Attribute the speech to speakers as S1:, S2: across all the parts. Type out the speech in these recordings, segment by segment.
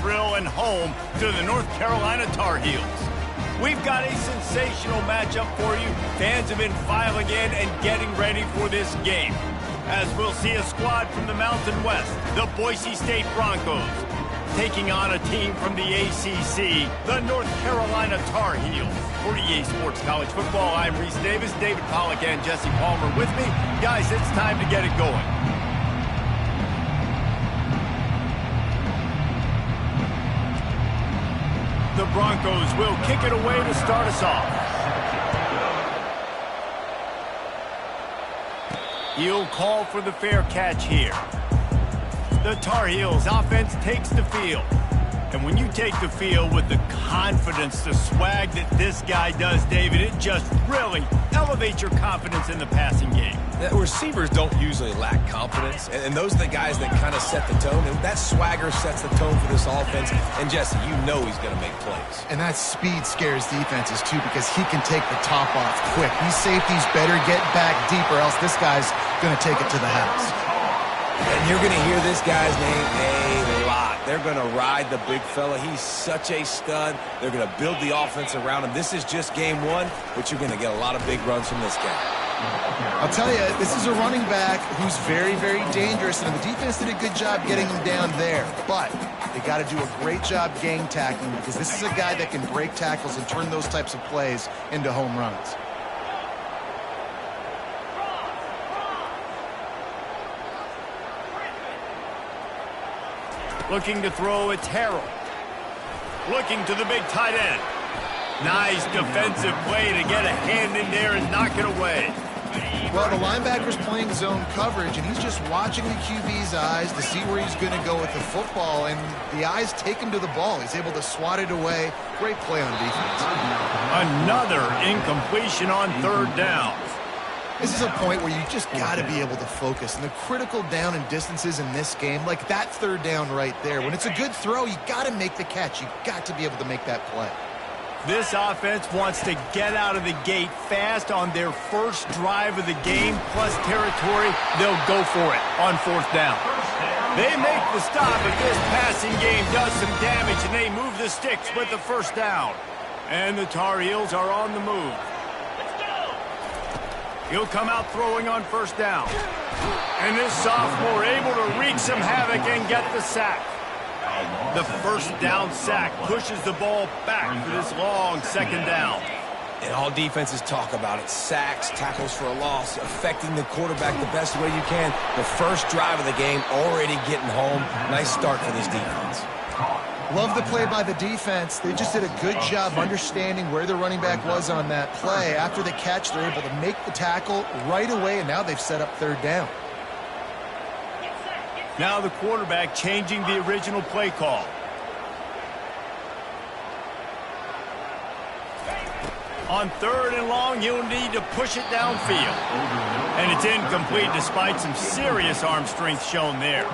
S1: thrill and home to the North Carolina Tar Heels. We've got a sensational matchup for you. Fans have been filing in and getting ready for this game, as we'll see a squad from the Mountain West, the Boise State Broncos, taking on a team from the ACC, the North Carolina Tar Heels. For EA Sports College Football, I'm Reese Davis, David Pollack, and Jesse Palmer with me. Guys, it's time to get it going. The Broncos will kick it away to start us off. He'll call for the fair catch here. The Tar Heels offense takes the field. And when you take the field with the confidence, the swag that this guy does, David, it just really elevates your confidence in the passing game.
S2: Receivers don't usually lack confidence, and those are the guys that kind of set the tone, and that swagger sets the tone for this offense. And Jesse, you know he's going to make plays.
S3: And that speed scares defenses too, because he can take the top off quick. These safeties better get back deeper, else this guy's going to take it to the house.
S2: And you're going to hear this guy's name a lot. They're going to ride the big fella. He's such a stud. They're going to build the offense around him. This is just game one, but you're going to get a lot of big runs from this guy.
S3: I'll tell you, this is a running back who's very, very dangerous, and the defense did a good job getting him down there. But they got to do a great job gang tackling, because this is a guy that can break tackles and turn those types of plays into home runs.
S1: Looking to throw, it's Harold. Looking to the big tight end. Nice defensive play to get a hand in there and knock it away.
S3: Well, the linebacker's playing zone coverage, and he's just watching the QB's eyes to see where he's going to go with the football, and the eyes take him to the ball. He's able to swat it away. Great play on defense.
S1: Another incompletion on third down.
S3: This is a point where you just got to be able to focus. And the critical down and distances in this game, like that third down right there, when it's a good throw, you got to make the catch. You got to be able to make that play.
S1: This offense wants to get out of the gate fast on their first drive of the game, plus territory. They'll go for it on fourth down. They make the stop, but this passing game does some damage, and they move the sticks with the first down. And the Tar Heels are on the move. He'll come out throwing on first down. And this sophomore able to wreak some havoc and get the sack. The first down sack pushes the ball back for this long second down.
S2: And all defenses talk about it. Sacks, tackles for a loss, affecting the quarterback the best way you can. The first drive of the game, already getting home. Nice start for this defense.
S3: Love the play by the defense. They just did a good job understanding where the running back was on that play. After the catch, they're able to make the tackle right away, and now they've set up third down.
S1: Now the quarterback changing the original play call. On third and long, you'll need to push it downfield. And it's incomplete despite some serious arm strength shown there.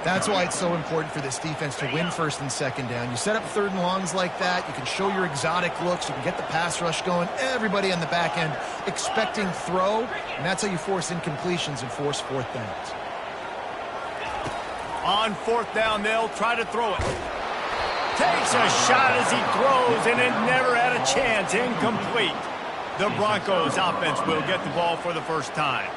S3: That's why it's so important for this defense to win first and second down. You set up third and longs like that, you can show your exotic looks, you can get the pass rush going, everybody on the back end expecting throw, and that's how you force incompletions and force fourth downs.
S1: On fourth down, they'll try to throw it. Takes a shot as he throws, and it never had a chance. Incomplete. The Broncos offense will get the ball for the first time.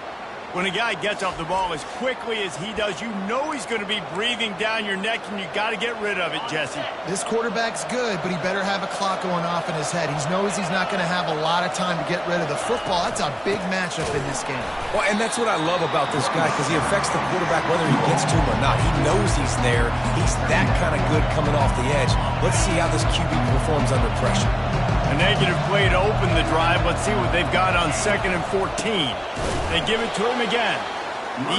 S1: When a guy gets off the ball as quickly as he does, you know he's going to be breathing down your neck, and you got to get rid of it, Jesse.
S3: This quarterback's good, but he better have a clock going off in his head. He knows he's not going to have a lot of time to get rid of the football. That's a big matchup in this game.
S2: Well, and that's what I love about this guy, because he affects the quarterback whether he gets to him or not. He knows he's there. He's that kind of good coming off the edge. Let's see how this QB performs under pressure.
S1: A negative play to open the drive. Let's see what they've got on 2nd and 14. They give it to him again.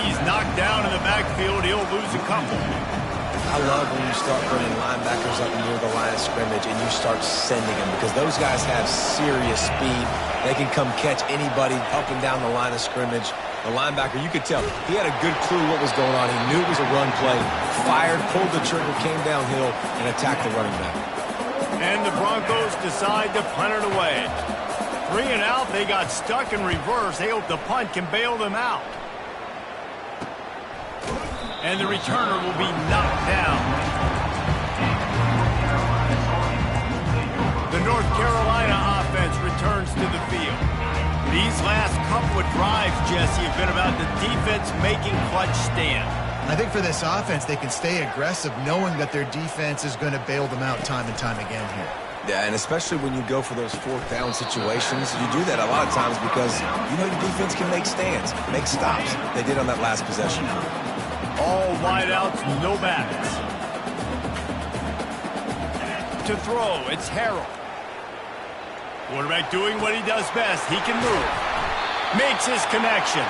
S1: He's knocked down in the backfield. He'll lose a couple.
S2: I love when you start bringing linebackers up near the line of scrimmage and you start sending them, because those guys have serious speed. They can come catch anybody up and down the line of scrimmage. The linebacker, you could tell, he had a good clue what was going on. He knew it was a run play. Fired, pulled the trigger, came downhill, and attacked the running back.
S1: And the Broncos decide to punt it away. 3 and out, they got stuck in reverse. They hope the punt can bail them out. And the returner will be knocked down. what drives, Jesse, have been about the defense making clutch stands.
S3: I think for this offense, they can stay aggressive knowing that their defense is going to bail them out time and time again here.
S2: Yeah, and especially when you go for those fourth down situations, you do that a lot of times because you know your defense can make stands, make stops. They did on that last possession.
S1: All wideouts, no backs. To throw, it's Harold. Quarterback doing what he does best. He can move. Makes his connection.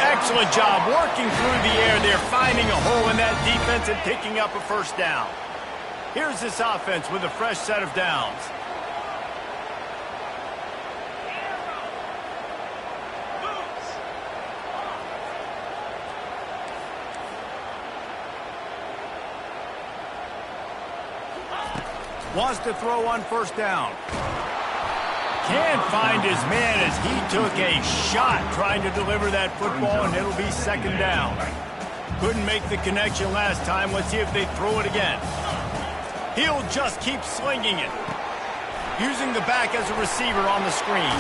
S1: Excellent job working through the air there, finding a hole in that defense and picking up a first down. Here's this offense with a fresh set of downs. Wants to throw on first down. Can't find his man as he took a shot trying to deliver that football, and it'll be second down. Couldn't make the connection last time. Let's see if they throw it again. He'll just keep slinging it. Using the back as a receiver on the screen.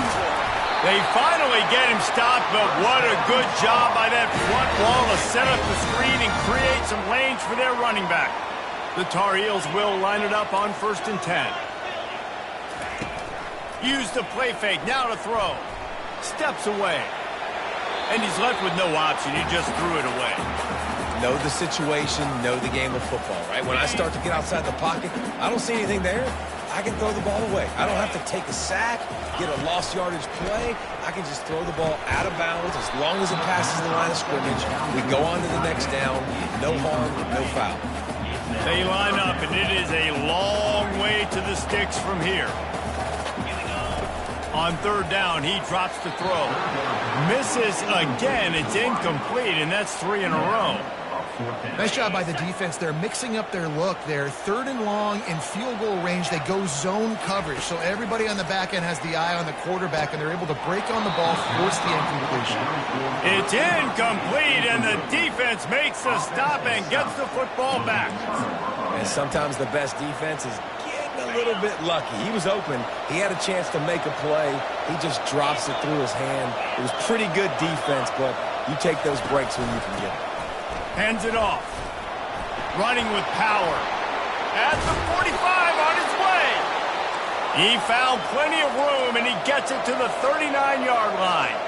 S1: They finally get him stopped, but what a good job by that front wall to set up the screen and create some lanes for their running back. The Tar Heels will line it up on 1st and 10. Use the play fake, now to throw. Steps away. And he's left with no option. He just threw it away.
S2: Know the situation, know the game of football, right? When I start to get outside the pocket, I don't see anything there. I can throw the ball away. I don't have to take a sack, get a lost yardage play. I can just throw the ball out of bounds as long as it passes the line of scrimmage. We go on to the next down. No harm, no foul.
S1: They line up, and it is a long way to the sticks from here. On 3rd down, he drops to throw. Misses again. It's incomplete, and that's 3 in a row.
S3: Nice job by the defense. They're mixing up their look. They're 3rd and long in field goal range. They go zone coverage, so everybody on the back end has the eye on the quarterback, and they're able to break on the ball, force the incompletion.
S1: It's incomplete, and the defense makes the stop and gets the football back.
S2: And sometimes the best defense is getting a little bit lucky. He was open. He had a chance to make a play. He just drops it through his hand. It was pretty good defense, but you take those breaks when you can get it.
S1: Hands it off. Running with power. At the 45 on his way. He found plenty of room, and he gets it to the 39-yard line.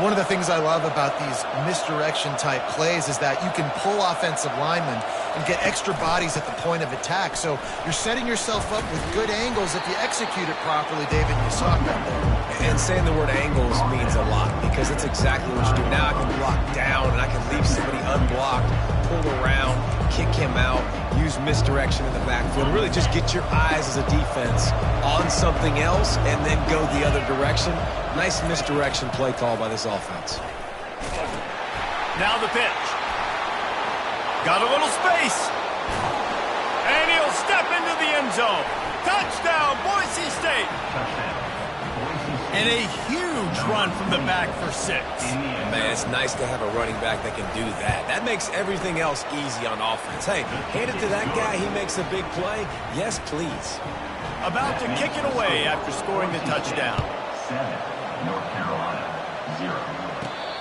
S3: One of the things I love about these misdirection-type plays is that you can pull offensive linemen and get extra bodies at the point of attack. So you're setting yourself up with good angles if you execute it properly, David. You saw it right there.
S2: And saying the word angles means a lot because it's exactly what you do. Now I can block down, and I can leave somebody unblocked, pull around, kick him out, use misdirection in the backfield. Really just get your eyes as a defense on something else and then go the other direction. Nice misdirection play call by this offense.
S1: Now the pitch. Got a little space. And he'll step into the end zone. Touchdown, Boise State. And a huge run from the back for 6.
S2: Man, it's nice to have a running back that can do that. That makes everything else easy on offense. Hey, hand it to that guy. He makes a big play. Yes, please.
S1: About to kick it away after scoring the touchdown.
S4: 7, North Carolina, 0.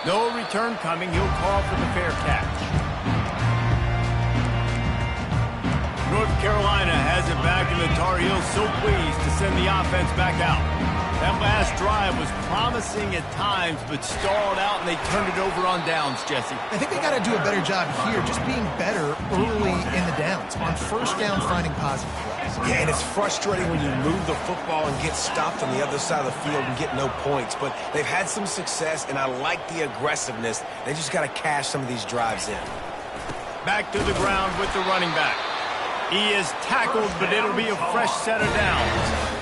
S1: No return coming. He'll call for the fair catch. North Carolina has it back, and the Tar Heels so pleased to send the offense back out. That last drive was promising at times, but stalled out, and they turned it over on downs, Jesse.
S3: I think they got to do a better job here, just being better early in the downs. On 1st down, finding positive plays.
S2: Yeah, and it's frustrating when you move the football and get stopped on the other side of the field and get no points. But they've had some success, and I like the aggressiveness. They just got to cash some of these drives in.
S1: Back to the ground with the running back. He is tackled, but it'll be a fresh set of downs.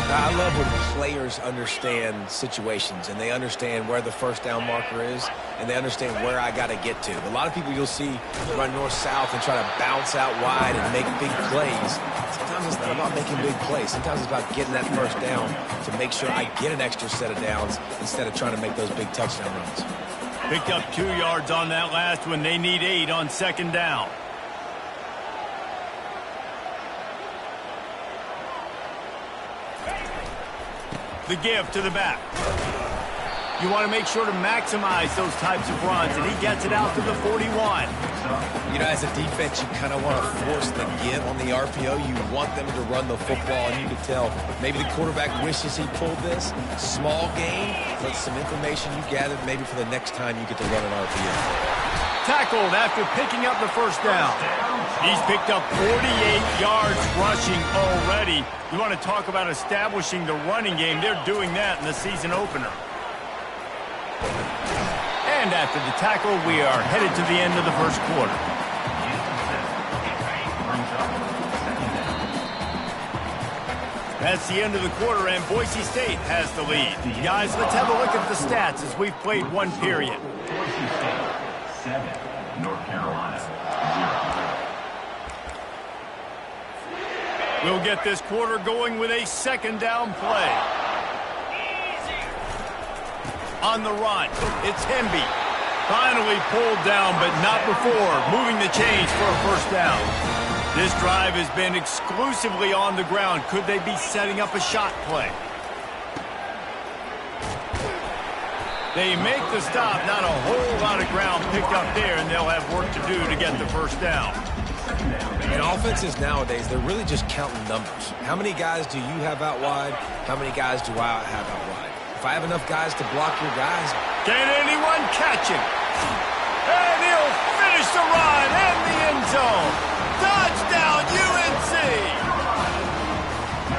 S2: I love when players understand situations and they understand where the 1st down marker is and they understand where I got to get to. A lot of people you'll see run north-south and try to bounce out wide and make big plays. Sometimes it's not about making big plays. Sometimes it's about getting that 1st down to make sure I get an extra set of downs instead of trying to make those big touchdown runs.
S1: Picked up 2 yards on that last one. They need 8 on 2nd down. The give to the back. You want to make sure to maximize those types of runs, and he gets it out to the 41.
S2: You know, as a defense, you kind of want to force the give on the RPO. You want them to run the football, and you can tell maybe the quarterback wishes he pulled this. Small gain, but some information you gathered maybe for the next time you get to run an RPO.
S1: Tackled after picking up the first down. He's picked up 48 yards rushing already. You want to talk about establishing the running game. They're doing that in the season opener. And after the tackle, we are headed to the end of the first quarter. That's the end of the quarter, and Boise State has the lead. Guys, let's have a look at the stats as we've played one period.
S4: 7, North Carolina 0.
S1: We'll get this quarter going with a second down play. On the run, it's Hemby. Finally pulled down, but not before moving the chains for a first down. This drive has been exclusively on the ground. Could they be setting up a shot play? They make the stop, not a whole lot of ground picked up there, and they'll have work to do to get the first down.
S2: In offenses nowadays, they're really just counting numbers. How many guys do you have out wide? How many guys do I have out wide? If I have enough guys to block your guys...
S1: Can anyone catch him? And he'll finish the run in the end zone. Touchdown, UNC!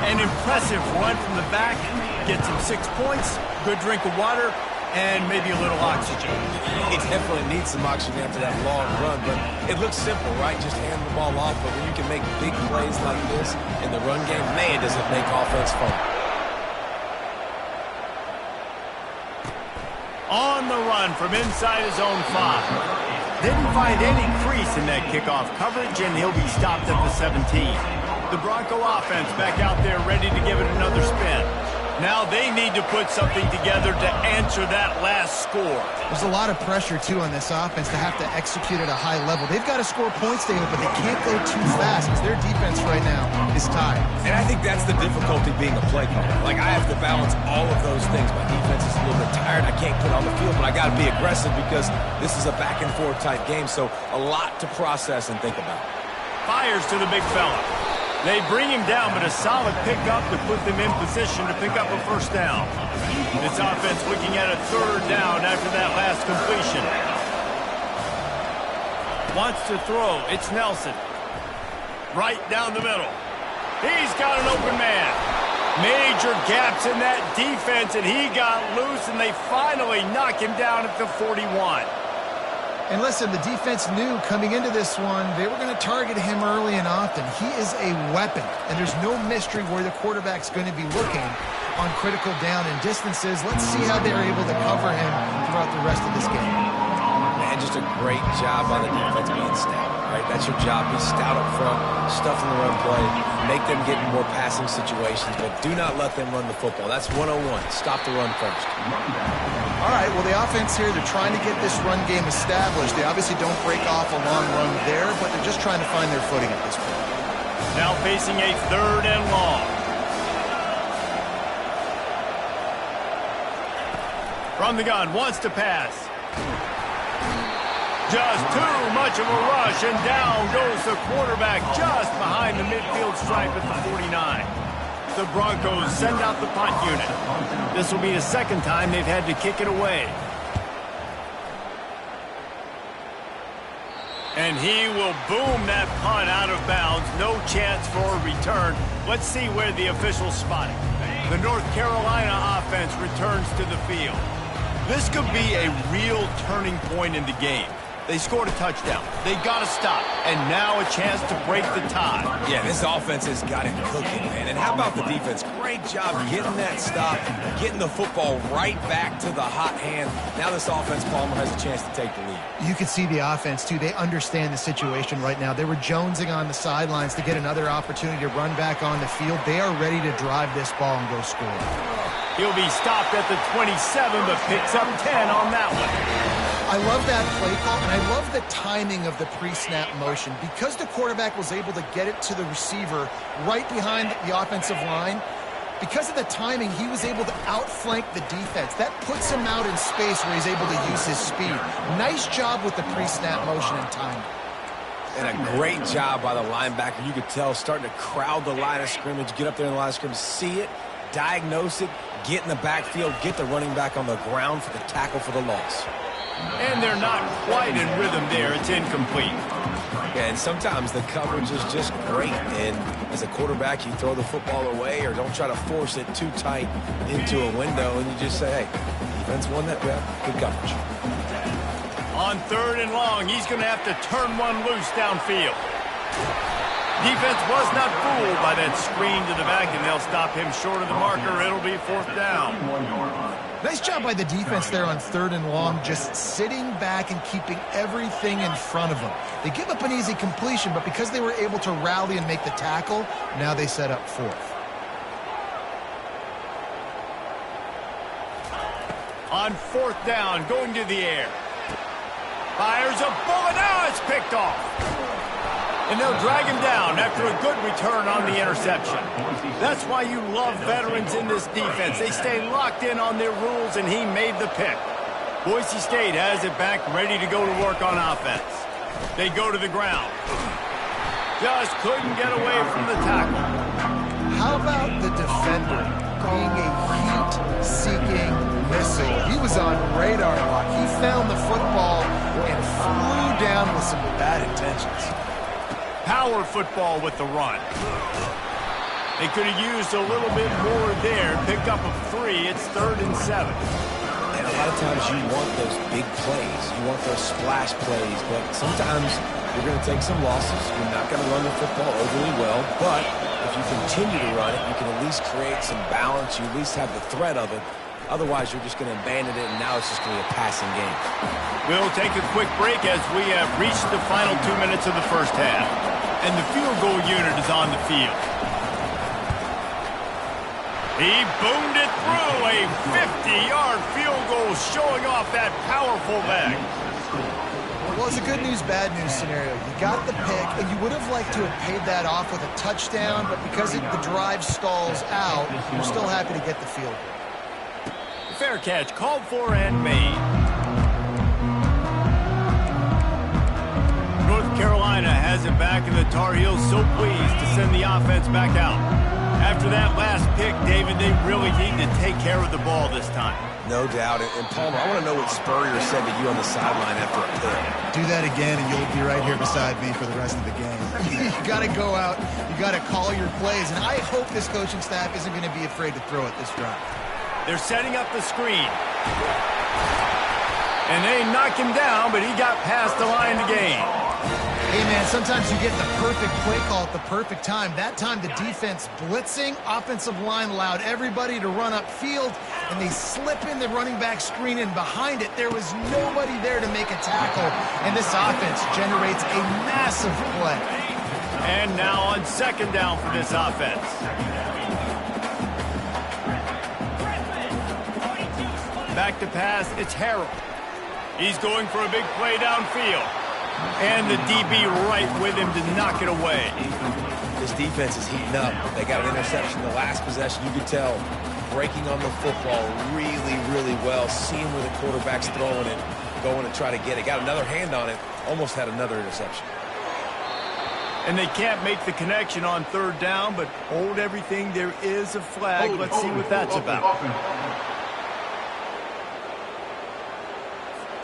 S1: An impressive run from the back. Gets him 6 points, good drink of water, and maybe a little oxygen.
S2: He definitely needs some oxygen after that long run, but it looks simple, right? Just hand the ball off, but when you can make big plays like this in the run game, man, does it make offense fun.
S1: On the run from inside his own 5. Didn't find any crease in that kickoff coverage, and he'll be stopped at the 17. The Bronco offense back out there ready to give it another spin. Now they need to put something together to answer that last score.
S3: There's a lot of pressure, too, on this offense to have to execute at a high level. They've got to score points, David, but they can't go too fast because their defense right now is tied.
S2: And I think that's the difficulty being a play caller. Like, I have to balance all of those things. My defense is a little bit tired. I can't put on the field, but I got to be aggressive because this is a back-and-forth type game, so a lot to process and think about.
S1: Fires to the big fella. They bring him down, but a solid pickup to put them in position to pick up a first down. This offense looking at a third down after that last completion. Wants to throw. It's Nelson. Right down the middle. He's got an open man. Major gaps in that defense, and he got loose, and they finally knock him down at the 41.
S3: And listen, the defense knew coming into this one, they were going to target him early and often. He is a weapon, and there's no mystery where the quarterback's going to be looking on critical down and distances. Let's see how they're able to cover him throughout the rest of this game.
S2: Man, just a great job by the defense being stout, right? That's your job. Be stout up front, stuff in the run play, make them get in more passing situations, but do not let them run the football. That's 101. Stop the run first.
S3: All right, well, the offense here, they're trying to get this run game established. They obviously don't break off a long run there, but they're just trying to find their footing at this point.
S1: Now facing a third and long. From the gun, wants to pass. Just too much of a rush, and down goes the quarterback just behind the midfield stripe at the 49. The Broncos send out the punt unit. This will be the second time they've had to kick it away. And he will boom that punt out of bounds. No chance for a return. Let's see where the officials spot it. The North Carolina offense returns to the field. This could be a real turning point in the game. They scored a touchdown. They got to stop. And now a chance to break the tie.
S2: Yeah, this offense has got it cooking, man. And how about the defense? Great job getting that stop, getting the football right back to the hot hand. Now this offense, Palmer, has a chance to take the lead.
S3: You can see the offense, too. They understand the situation right now. They were jonesing on the sidelines to get another opportunity to run back on the field. They are ready to drive this ball and go score.
S1: He'll be stopped at the 27, but picks up 10 on that one.
S3: I love that play call, and I love the timing of the pre-snap motion. Because the quarterback was able to get it to the receiver right behind the offensive line, because of the timing, he was able to outflank the defense. That puts him out in space where he's able to use his speed. Nice job with the pre-snap motion and timing.
S2: And a great job by the linebacker. You could tell, starting to crowd the line of scrimmage, get up there in the line of scrimmage, see it, diagnose it, get in the backfield, get the running back on the ground for the tackle for the loss.
S1: And they're not quite in rhythm there. It's incomplete.
S2: Yeah, and sometimes the coverage is just great. And as a quarterback, you throw the football away or don't try to force it too tight into a window, and you just say, hey, defense won that rep. Good coverage.
S1: On 3rd and long, he's going to have to turn one loose downfield. Defense was not fooled by that screen to the back, and they'll stop him short of the marker. It'll be 4th down.
S3: Nice job by the defense there on 3rd and long, just sitting back and keeping everything in front of them. They give up an easy completion, but because they were able to rally and make the tackle, now they set up 4th.
S1: On 4th down, going to the air. Fires a bullet. Now it's picked off. And they'll drag him down after a good return on the interception. That's why you love veterans in this defense. They stay locked in on their rules, and he made the pick. Boise State has it back, ready to go to work on offense. They go to the ground. Just couldn't get away from the tackle.
S3: How about the defender being a heat-seeking missile? He was on radar lock. He found the football and flew down with some bad intentions.
S1: Power football with the run. They could have used a little bit more there. Pick up a 3. It's 3rd and 7.
S2: And a lot of times you want those big plays. You want those splash plays. But sometimes you're going to take some losses. You're not going to run the football overly well. But if you continue to run it, you can at least create some balance. You at least have the threat of it. Otherwise, you're just going to abandon it, and now it's just going to be a passing game.
S1: We'll take a quick break as we have reached the final 2 minutes of the first half. And the field goal unit is on the field. He boomed it through. A 50-yard field goal showing off that powerful leg.
S3: Well, it's a good news, bad news scenario. You got the pick, and you would have liked to have paid that off with a touchdown, but because the drive stalls out, you're still happy to get the field goal.
S1: Fair catch, called for and made. North Carolina has it back, and the Tar Heels so pleased to send the offense back out. After that last pick, David, they really need to take care of the ball this time.
S2: No doubt. And Palmer, I want to know what Spurrier said to you on the sideline after a pick.
S3: Do that again, and you'll be right here beside me for the rest of the game. You got to go out. You got to call your plays, and I hope this coaching staff isn't going to be afraid to throw it this drive.
S1: They're setting up the screen. And they knock him down, but he got past the line to gain.
S3: Hey, man, sometimes you get the perfect play call at the perfect time. That time the defense blitzing, offensive line allowed everybody to run upfield, and they slip in the running back screen, and behind it there was nobody there to make a tackle, and this offense generates a massive play.
S1: And now on 2nd down for this offense. Back to pass, it's Harrell. He's going for a big play downfield. And the DB right with him to knock it away.
S2: This defense is heating up. They got an interception the last possession. You could tell breaking on the football really, really well. Seeing where the quarterback's throwing it, going to try to get it. Got another hand on it. Almost had another interception.
S1: And they can't make the connection on 3rd down, but hold everything. There is a flag. Let's see what that's about.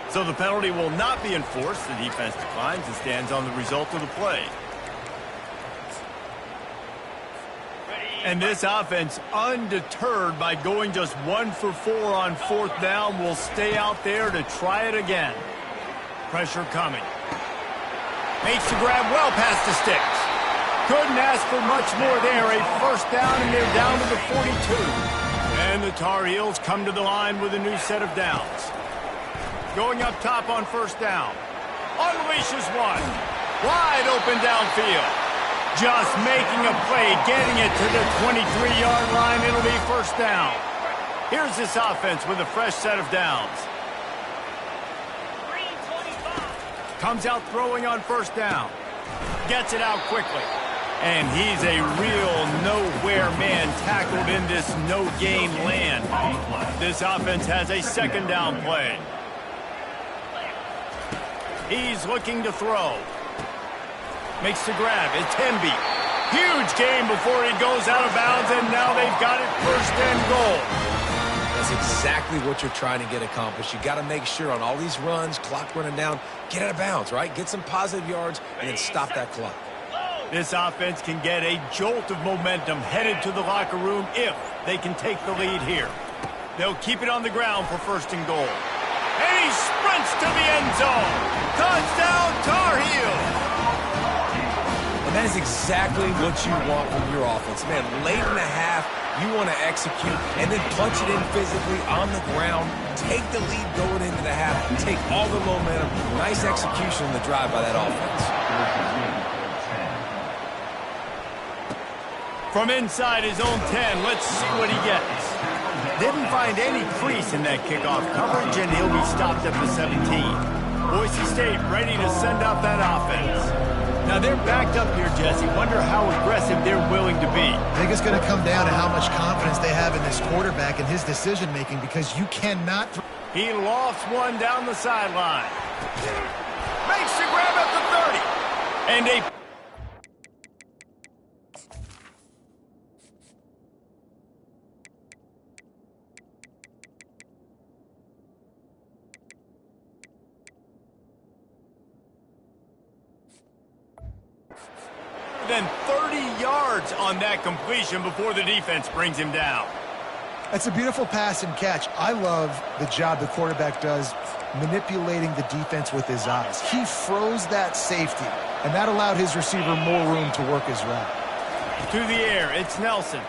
S1: So the penalty will not be enforced. The defense declines and stands on the result of the play. And this offense, undeterred by going just 1 for 4 on 4th down, will stay out there to try it again. Pressure coming. Makes the grab well past the sticks. Couldn't ask for much more there. A 1st down, and they're down to the 42. And the Tar Heels come to the line with a new set of downs. Going up top on 1st down. Unleashes one. Wide open downfield. Just making a play, getting it to the 23-yard line. It'll be 1st down. Here's this offense with a fresh set of downs. Comes out throwing on 1st down. Gets it out quickly. And he's a real nowhere man tackled in this no-gain land. This offense has a second down play. He's looking to throw. Makes the grab. It's Temby. Huge gain before he goes out of bounds, and now they've got it first and goal.
S2: That's exactly what you're trying to get accomplished. You got to make sure on all these runs, clock running down, get out of bounds, right? Get some positive yards, and then stop that clock.
S1: This offense can get a jolt of momentum headed to the locker room if they can take the lead here. They'll keep it on the ground for first and goal. And he sprints to the end zone. Touchdown, Tar Heels.
S2: And that is exactly what you want from your offense. Man, late in the half, you want to execute and then punch it in physically on the ground. Take the lead going into the half. Take all the momentum. Nice execution on the drive by that offense.
S1: From inside his own 10, let's see what he gets. Didn't find any crease in that kickoff coverage, and he'll be stopped at the 17. Boise State ready to send out that offense. Now they're backed up here, Jesse. Wonder how aggressive they're willing to be.
S3: I think it's going to come down to how much confidence they have in this quarterback and his decision-making, because you cannot...
S1: He lofts one down the sideline. Makes the grab at the 30. And a... Then 30 yards on that completion before the defense brings him down.
S3: That's a beautiful pass and catch. I love the job the quarterback does manipulating the defense with his eyes. He froze that safety, and that allowed his receiver more room to work his route.
S1: To the air, it's Nelson.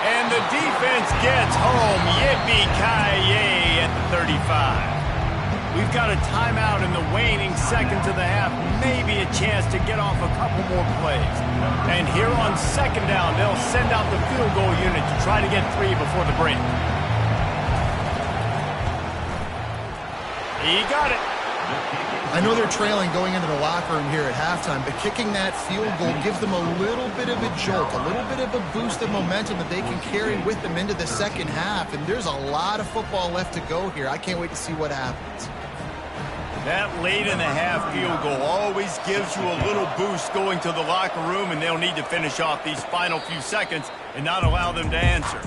S1: And the defense gets home. Yippee-ki-yay at the 35. We've got a timeout in the waning seconds of the half, maybe a chance to get off a couple more plays. And here on second down, they'll send out the field goal unit to try to get 3 before the break. He got it.
S3: I know they're trailing going into the locker room here at halftime, but kicking that field goal gives them a little bit of a jolt, a little bit of a boost of momentum that they can carry with them into the second half. And there's a lot of football left to go here. I can't wait to see what happens.
S1: That late in the half field goal always gives you a little boost going to the locker room, and they'll need to finish off these final few seconds and not allow them to answer.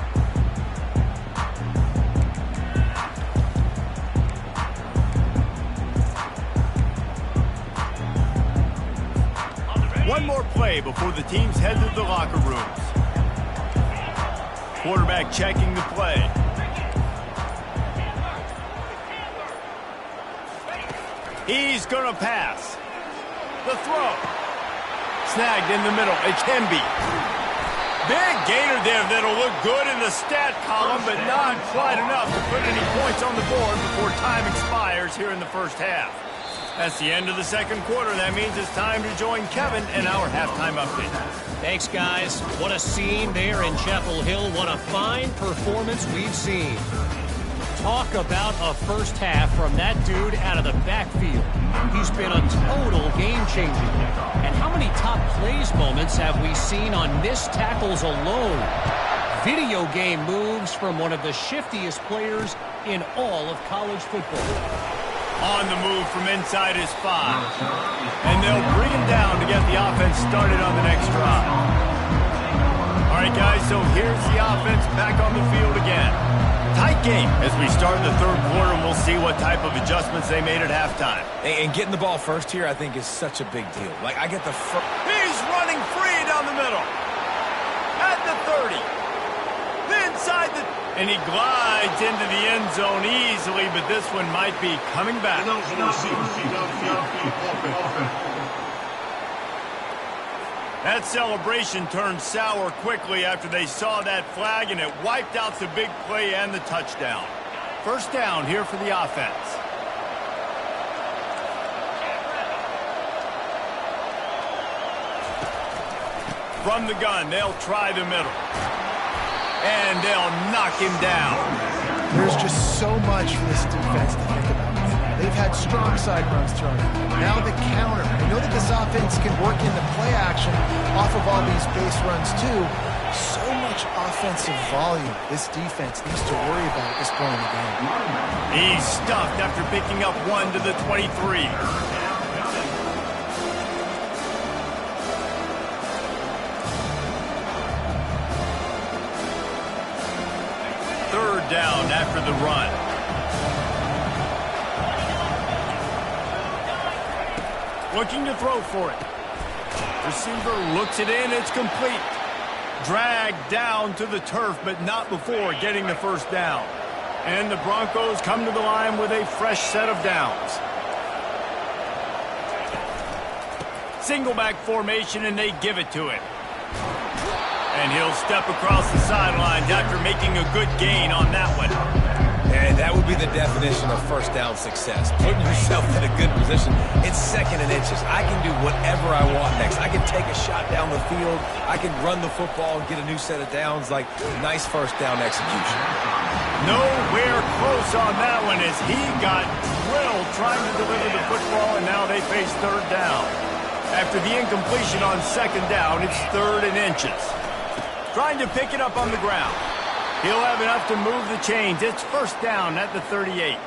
S1: One more play before the teams head to the locker rooms. Quarterback checking the play. He's going to pass. The throw. Snagged in the middle. It's Temby. Big gainer there that'll look good in the stat column, but not quite enough to put any points on the board before time expires here in the first half. That's the end of the second quarter. That means it's time to join Kevin in our halftime update.
S5: Thanks, guys. What a scene there in Chapel Hill. What a fine performance we've seen. Talk about a first half from that dude out of the backfield. He's been a total game-changer. And how many top plays moments have we seen on missed tackles alone? Video game moves from one of the shiftiest players in all of college football.
S1: On the move from inside his 5. And they'll bring him down to get the offense started on the next drive. All right, guys, so here's the offense back on the field again. Tight game as we start the third quarter, and we'll see what type of adjustments they made at halftime.
S2: And getting the ball first here, I think, is such a big deal. Like, I get the first...
S1: He's running free down the middle. At the 30. Inside the... And he glides into the end zone easily, but this one might be coming back. That celebration turned sour quickly after they saw that flag, and it wiped out the big play and the touchdown. First down here for the offense. From the gun, they'll try the middle. And they'll knock him down.
S3: There's just so much for this defense to think about. They've had strong side runs thrown. Now the counter. I know that this offense can work into play action off of all these base runs too. So much offensive volume this defense needs to worry about at this point in the game.
S1: He's stuffed after picking up 1 to the 23. Third down after the run. Looking to throw for it. Receiver looks it in. It's complete. Dragged down to the turf, but not before getting the first down. And the Broncos come to the line with a fresh set of downs. Single back formation, and they give it to him. And he'll step across the sidelines after making a good gain on that one.
S2: And that would be the definition of first down success. Putting yourself in a good position. It's 2nd and inches. I can do whatever I want next. I can take a shot down the field. I can run the football and get a new set of downs. Like, nice first down execution.
S1: Nowhere close on that one as he got drilled trying to deliver the football, and now they face third down. After the incompletion on 2nd down, it's 3rd and inches. Trying to pick it up on the ground. He'll have enough to move the chains. It's first down at the 38.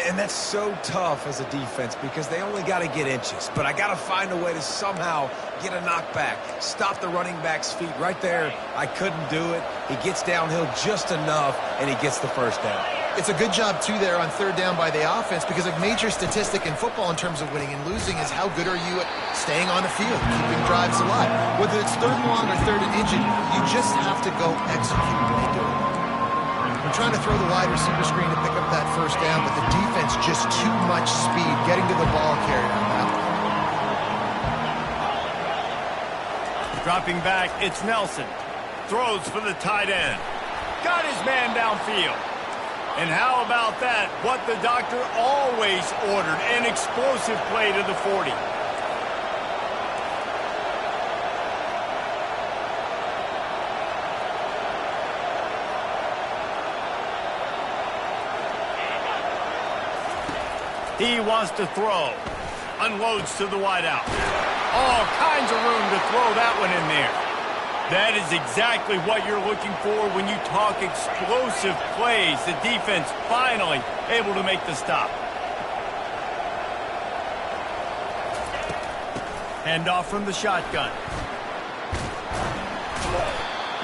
S2: And that's so tough as a defense because they only got to get inches. But I got to find a way to somehow get a knockback, stop the running back's feet right there. I couldn't do it. He gets downhill just enough, and he gets the first down.
S3: It's a good job, too, there on 3rd down by the offense because a major statistic in football in terms of winning and losing is how good are you at staying on the field, keeping drives alive. Whether it's 3rd and long or 3rd and inches, you just have to go execute when you do it. We're trying to throw the wide receiver screen to pick up that first down, but the defense just too much speed getting to the ball carrier on that one.
S1: Dropping back, it's Nelson. Throws for the tight end. Got his man downfield. And how about that? What the doctor always ordered, an explosive play to the 40. He wants to throw. Unloads to the wideout. All kinds of room to throw that one in there. That is exactly what you're looking for when you talk explosive plays. The defense finally able to make the stop. Handoff from the shotgun.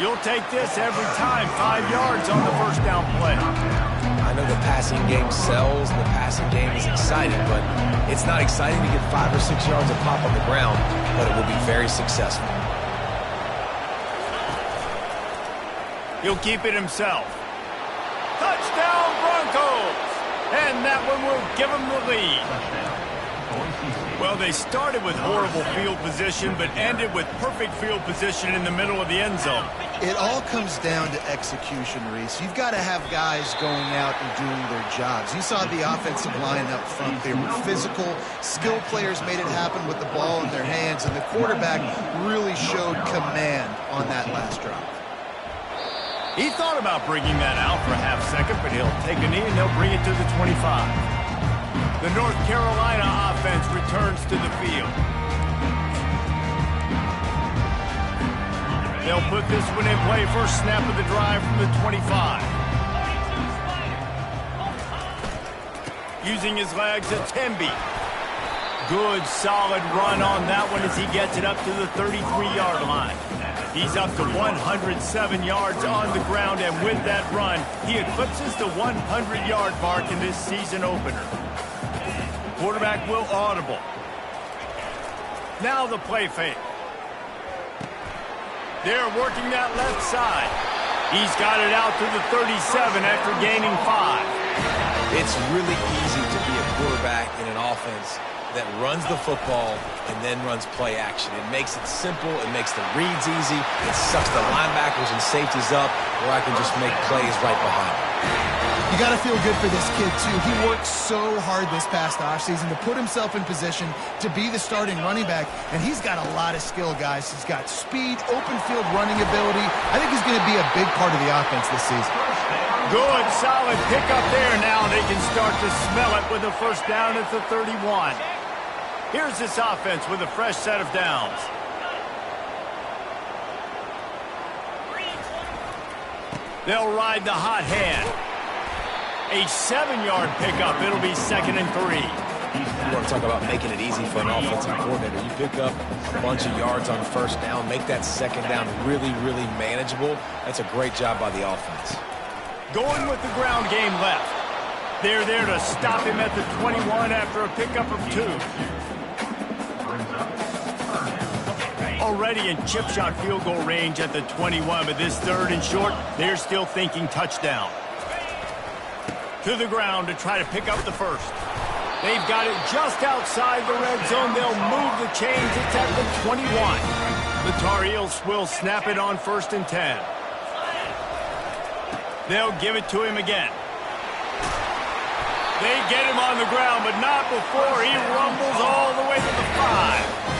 S1: You'll take this every time. 5 yards on the first down play.
S2: I know the passing game sells, and the passing game is exciting, but it's not exciting to get 5 or 6 yards of pop on the ground, but it will be very successful.
S1: He'll keep it himself. Touchdown, Broncos! And that one will give him the lead. Well, they started with horrible field position, but ended with perfect field position in the middle of the end zone.
S3: It all comes down to execution, Reese. You've got to have guys going out and doing their jobs. You saw the offensive line up front. They were physical. Skilled players made it happen with the ball in their hands, and the quarterback really showed command on that last drive.
S1: He thought about bringing that out for a half second, but he'll take a knee and they'll bring it to the 25. The North Carolina offense returns to the field. They'll put this one in play first snap of the drive from the 25. Using his legs, it's Temby. Good, solid run on that one as he gets it up to the 33-yard line. He's up to 107 yards on the ground, and with that run, he eclipses the 100-yard mark in this season opener. Quarterback will audible. Now the play fake. They're working that left side. He's got it out to the 37 after gaining 5.
S2: It's really easy to be a quarterback in an offense that runs the football and then runs play action. It makes it simple. It makes the reads easy. It sucks the linebackers and safeties up where I can just make plays right behind them.
S3: You got to feel good for this kid, too. He worked so hard this past offseason to put himself in position to be the starting running back, and he's got a lot of skill, guys. He's got speed, open field running ability. I think he's going to be a big part of the offense this season.
S1: Good, solid pickup there. Now they can start to smell it with a first down at the 31. Here's this offense with a fresh set of downs. They'll ride the hot hand. A 7-yard pickup. It'll be 2nd and 3.
S2: You want to talk about making it easy for an offensive coordinator. You pick up a bunch of yards on first down, make that second down really, really manageable. That's a great job by the offense.
S1: Going with the ground game left. They're there to stop him at the 21 after a pickup of 2. Already in chip shot field goal range at the 21, but this 3rd and short, they're still thinking touchdown. To the ground to try to pick up the first. They've got it just outside the red zone. They'll move the chains. It's at the 21. The Tar Heels will snap it on 1st and 10. They'll give it to him again. They get him on the ground, but not before he rumbles all the way to the 5.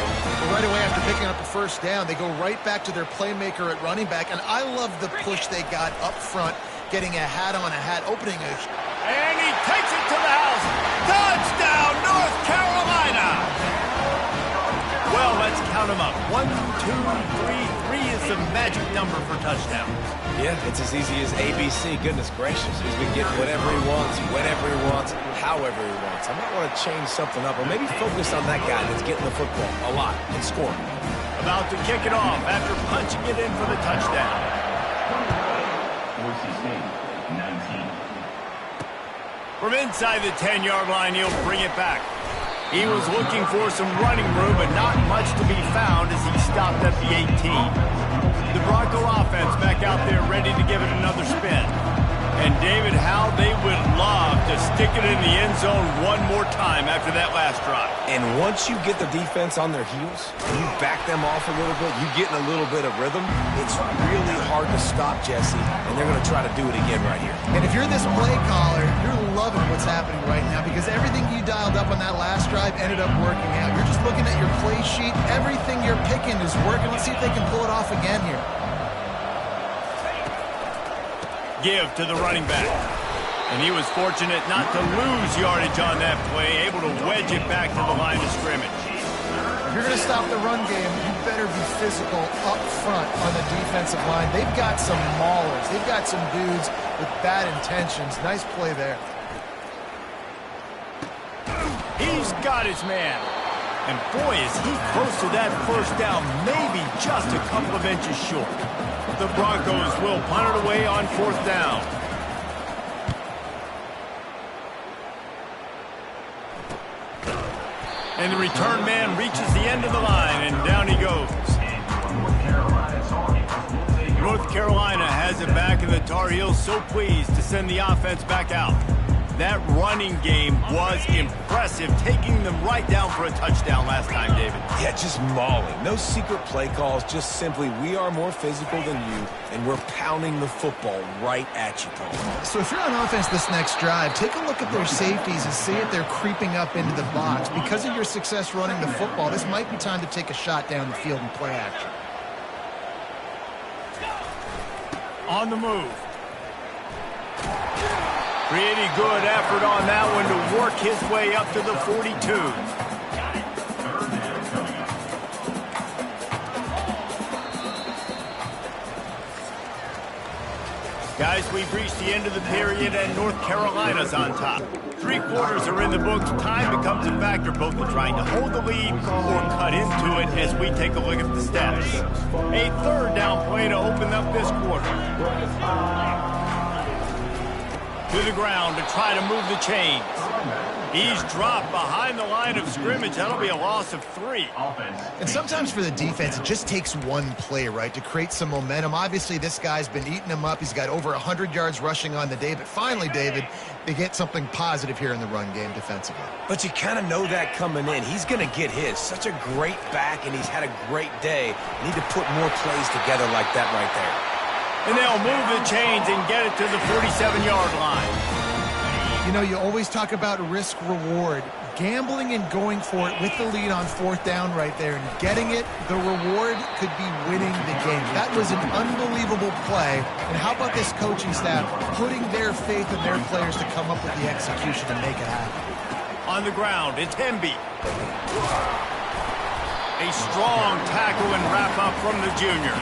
S3: Right away after picking up the first down, they go right back to their playmaker at running back, and I love the push they got up front, getting a hat on a hat, opening a...
S1: And he takes it to the house. Touchdown, North Carolina! Well, let's count them up. 1, 2, 3. 3 is the magic number for touchdowns.
S2: Yeah, it's as easy as ABC. Goodness gracious. He's been getting whatever he wants, whenever he wants, however he wants. I might want to change something up or maybe focus on that guy that's getting the football a lot and scoring.
S1: About to kick it off after punching it in for the touchdown.
S4: Boise State, 19.
S1: From inside the 10-yard line, he'll bring it back. He was looking for some running room, but not much to be found as he stopped at the 18. The Bronco offense back out there ready to give it another spin. And David, how they would love to stick it in the end zone one more time after that last drive.
S2: And once you get the defense on their heels, you back them off a little bit, you get in a little bit of rhythm, it's really hard to stop, Jesse, and they're going to try to do it again right here.
S3: And if you're this play caller, you're loving what's happening right now because everything you dialed up on that last drive ended up working out. You're just looking at your play sheet. Everything you're picking is working. Let's see if they can pull it off again here.
S1: Give to the running back. And he was fortunate not to lose yardage on that play, able to wedge it back to the line of scrimmage.
S3: If you're going to stop the run game, you better be physical up front on the defensive line. They've got some maulers. They've got some dudes with bad intentions. Nice play there.
S1: He's got his man. And boy, is he close to that first down, maybe just a couple of inches short. The Broncos will punt it away on 4th down. And the return man reaches the end of the line, and down he goes. North Carolina has it back, and the Tar Heels so pleased to send the offense back out. That running game was impressive, taking them right down for a touchdown last time, David.
S2: Yeah, just mauling. No secret play calls, just simply we are more physical than you, and we're pounding the football right at you, Paul.
S3: So if you're on offense this next drive, take a look at their safeties and see if they're creeping up into the box. Because of your success running the football, this might be time to take a shot down the field and play action.
S1: On the move. Pretty good effort on that one to work his way up to the 42. Guys, we've reached the end of the period, and North Carolina's on top. 3 quarters are in the books. Time becomes a factor, both in trying to hold the lead or cut into it as we take a look at the stats. A 3rd down play to open up this quarter. To the ground to try to move the chains. He's dropped behind the line of scrimmage. That'll be a loss of 3.
S3: And sometimes for the defense, it just takes one play, right, to create some momentum. Obviously, this guy's been eating him up. He's got over 100 yards rushing on the day. But finally, David, they get something positive here in the run game defensively.
S2: But you kind of know that coming in. He's going to get his. Such a great back, and he's had a great day. Need to put more plays together like that right there.
S1: And they'll move the chains and get it to the 47-yard line.
S3: You know, you always talk about risk-reward. Gambling and going for it with the lead on fourth down right there and getting it, the reward could be winning the game. That was an unbelievable play. And how about this coaching staff putting their faith in their players to come up with the execution and make it happen?
S1: On the ground, it's Hemby. A strong tackle and wrap-up from the junior.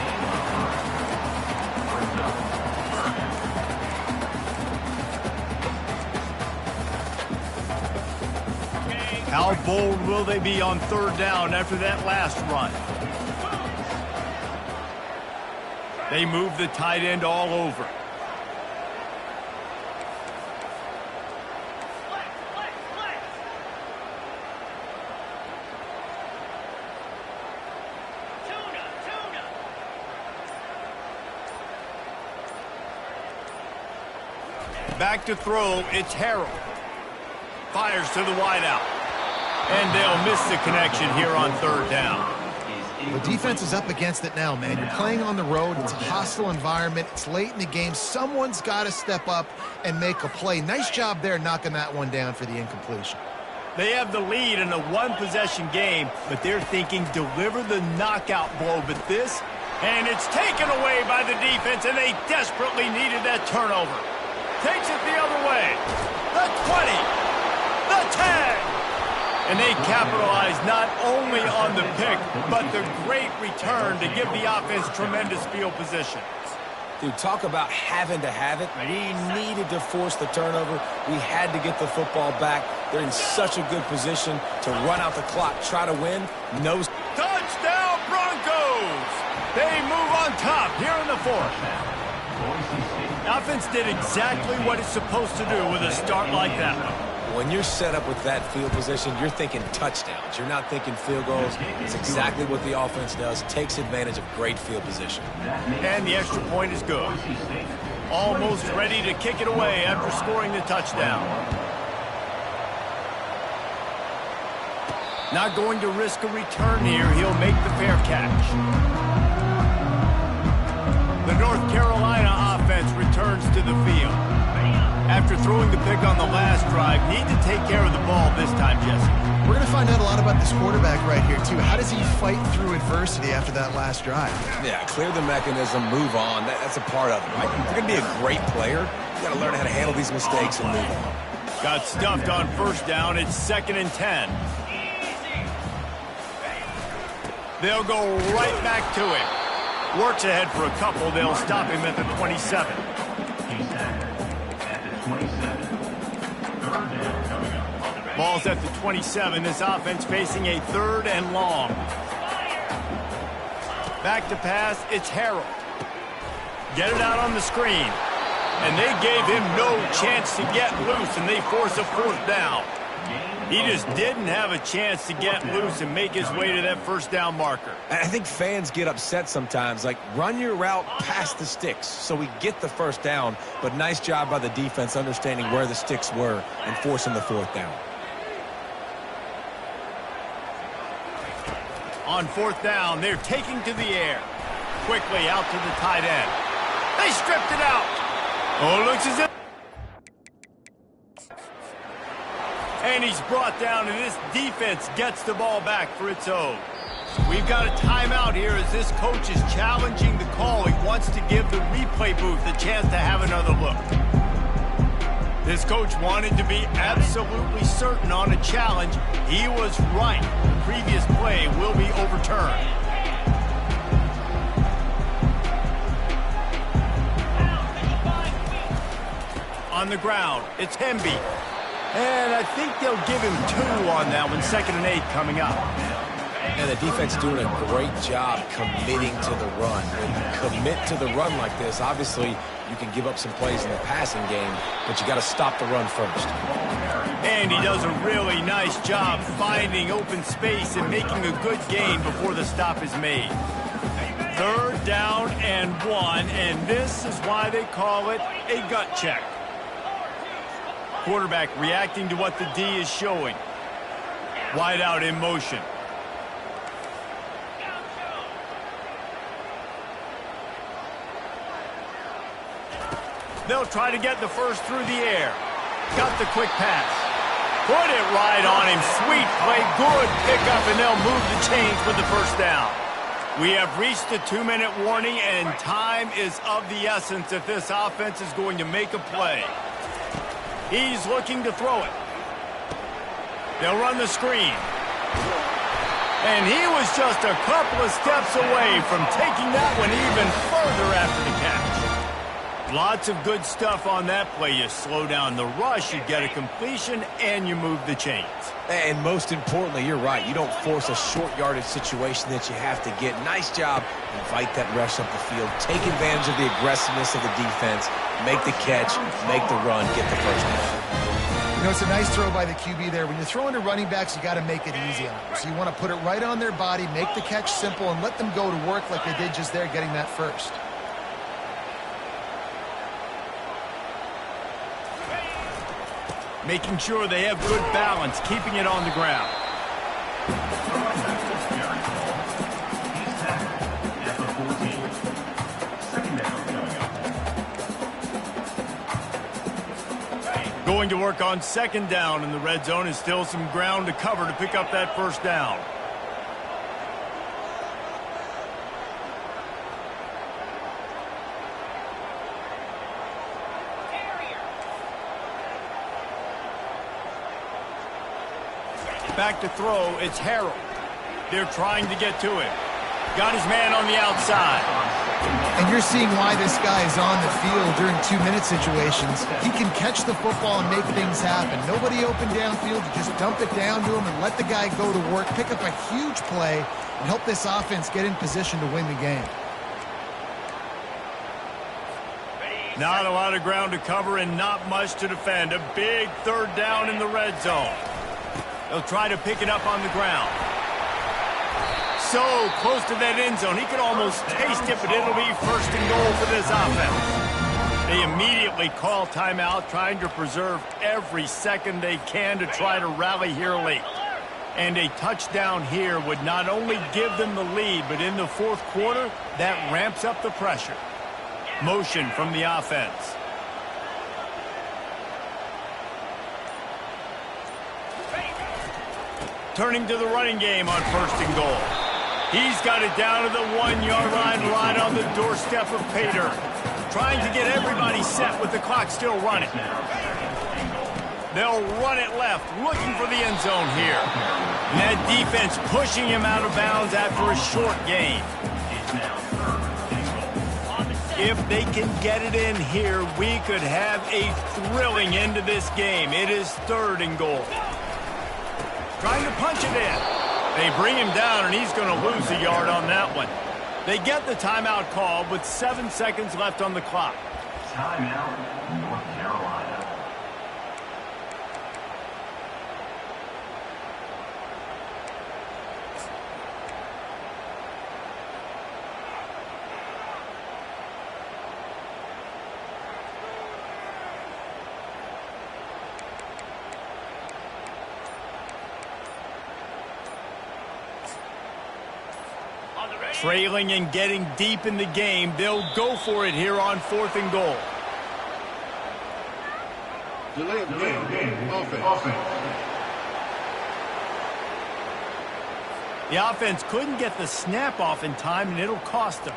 S1: How bold will they be on third down after that last run? They move the tight end all over. Back to throw, it's Harold. Fires to the wideout. And they'll miss the connection here on third down.
S3: The defense is up against it now, man. You're playing on the road. It's a hostile environment. It's late in the game. Someone's got to step up and make a play. Nice job there knocking that one down for the incompletion.
S1: They have the lead in a one-possession game, but they're thinking deliver the knockout blow. But this, and it's taken away by the defense, and they desperately needed that turnover. Takes it the other way. The 20. The 10. And they capitalize not only on the pick, but the great return to give the offense tremendous field position.
S2: Dude, talk about having to have it. We needed to force the turnover. We had to get the football back. They're in such a good position to run out the clock, try to win. No.
S1: Touchdown, Broncos! They move on top here in the fourth. Offense did exactly what it's supposed to do with a start like that one.
S2: When you're set up with that field position, you're thinking touchdowns. You're not thinking field goals. It's exactly what the offense does. Takes advantage of great field position.
S1: And the extra point is good. Almost ready to kick it away after scoring the touchdown. Not going to risk a return here. He'll make the fair catch. The North Carolina offense returns to the field. After throwing the pick on the last drive, need to take care of the ball this time, Jesse.
S3: We're going to find out a lot about this quarterback right here, too. How does he fight through adversity after that last drive?
S2: Yeah, clear the mechanism, move on. That's a part of it, right? If you're going to be a great player, you got to learn how to handle these mistakes and move on.
S1: Got stuffed on first down. It's 2nd and 10. They'll go right back to it. Works ahead for a couple. They'll stop him at the 27. Ball's at the 27. This offense facing a 3rd and long. Back to pass, it's Harold. Get it out on the screen. And they gave him no chance to get loose, and they force a 4th down. He just didn't have a chance to get loose and make his way to that first down marker.
S2: I think fans get upset sometimes, like run your route past the sticks so we get the first down, but nice job by the defense understanding where the sticks were and forcing the 4th down.
S1: On 4th down, they're taking to the air. Quickly out to the tight end. They stripped it out. Oh, looks as if... And he's brought down, and this defense gets the ball back for its own. We've got a timeout here as this coach is challenging the call. He wants to give the replay booth a chance to have another look. This coach wanted to be absolutely certain on a challenge. He was right. The previous play will be overturned. On the ground, it's Hemby. And I think they'll give him 2 on that one. 2nd and 8 coming up.
S2: And the defense doing a great job committing to the run. When you commit to the run like this, obviously you can give up some plays in the passing game, but you got to stop the run first.
S1: And he does a really nice job finding open space and making a good gain before the stop is made. 3rd down and 1, and this is why they call it a gut check. Quarterback reacting to what the D is showing. Wide out in motion. They'll try to get the first through the air. Got the quick pass. Put it right on him. Sweet play. Good pickup, and they'll move the chains with the first down. We have reached the 2-minute warning, and time is of the essence if this offense is going to make a play. He's looking to throw it. They'll run the screen. And he was just a couple of steps away from taking that one even further after the catch. Lots of good stuff on that play. You slow down the rush, you get a completion, and you move the chains.
S2: And most importantly, you're right. You don't force a short yardage situation that you have to get. Nice job. Invite that rush up the field. Take advantage of the aggressiveness of the defense. Make the catch, make the run, get the first down.
S3: You know, it's a nice throw by the QB there. When you're throwing to running backs, you got to make it easy on them. So you want to put it right on their body, make the catch simple, and let them go to work like they did just there, getting that first.
S1: Making sure they have good balance, keeping it on the ground. Going to work on second down in the red zone, is still some ground to cover to pick up that first down. Back to throw, it's Harold. They're trying to get to him. Got his man on the outside.
S3: And you're seeing why this guy is on the field during 2-minute situations. He can catch the football and make things happen. Nobody open downfield. You just dump it down to him and let the guy go to work, pick up a huge play, and help this offense get in position to win the game.
S1: Not a lot of ground to cover and not much to defend. A big third down in the red zone. They'll try to pick it up on the ground. So close to that end zone. He could almost taste it, but it'll be first and goal for this offense. They immediately call timeout, trying to preserve every second they can to try to rally here late. And a touchdown here would not only give them the lead, but in the fourth quarter, that ramps up the pressure. Motion from the offense. Turning to the running game on first and goal. He's got it down to the 1-yard line, right on the doorstep of Pater. Trying to get everybody set with the clock still running. They'll run it left, looking for the end zone here. And that defense pushing him out of bounds after a short gain. If they can get it in here, we could have a thrilling end to this game. It is third and goal. Trying to punch it in. They bring him down, and he's going to lose a yard on that one. They get the timeout called with 7 seconds left on the clock.
S4: Timeout, North Carolina.
S1: Trailing and getting deep in the game, they'll go for it here on fourth and goal.
S6: Delay of game. Offense.
S1: The offense couldn't get the snap off in time, and it'll cost them.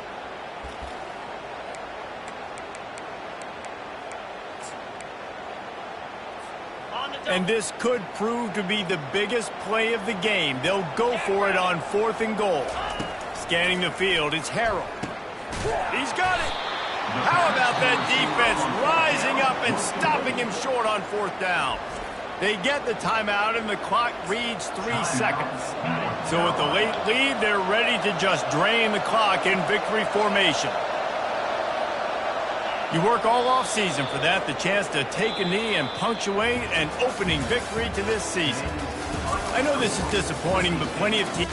S1: And this could prove to be the biggest play of the game. They'll go for it on fourth and goal. Scanning the field, it's Harold. He's got it. How about that defense rising up and stopping him short on fourth down? They get the timeout, and the clock reads 3 seconds. So with the late lead, they're ready to just drain the clock in victory formation. You work all offseason for that, the chance to take a knee and punctuate an opening victory to this season. I know this is disappointing, but plenty of teams...